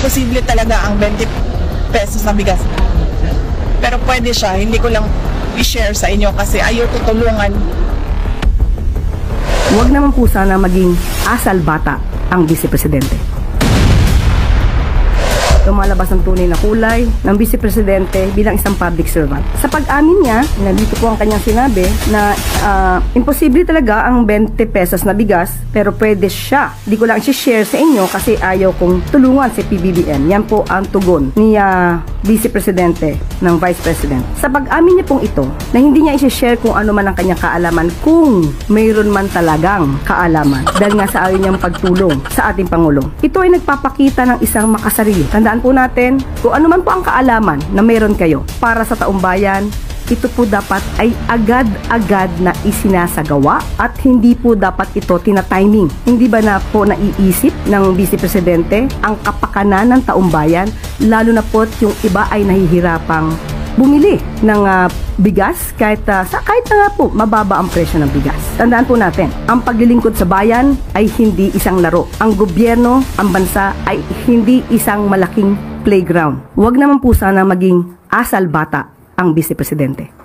imposible talaga ang 20 pesos na bigas. Pero pwede siya, hindi ko lang i-share sa inyo kasi ayaw tutulungan. Huwag naman po sana maging asal bata ang Vice Presidente. Lumalabas ang tunay na kulay ng Vice Presidente bilang isang public servant. Sa pag-amin niya, nandito po ang kanyang sinabi na imposible talaga ang 20 pesos na bigas pero pwede siya. Di ko lang i-share sa inyo kasi ayaw kong tulungan si PBBM. Yan po ang tugon ni Vice Presidente ng Vice President. Sa pag-amin niya pong ito na hindi niya i-share kung ano man ang kanyang kaalaman kung mayroon man talagang kaalaman dahil nga sa ayaw niyang pagtulong sa ating Pangulo. Ito ay nagpapakita ng isang makasarili. Tandaan po natin kung ano man po ang kaalaman na mayroon kayo para sa taong bayan, ito po dapat ay agad-agad na isinasagawa at hindi po dapat ito tina-timing. Hindi ba na po naiisip ng Vice Presidente ang kapakanan ng taong bayan, lalo na po yung iba ay nahihirapang bumili ng bigas kahit na nga po mababa ang presyo ng bigas. Tandaan po natin, ang paglilingkod sa bayan ay hindi isang laro. Ang gobyerno, ang bansa ay hindi isang malaking playground. Huwag naman po sana maging asal bata ang Vice Presidente.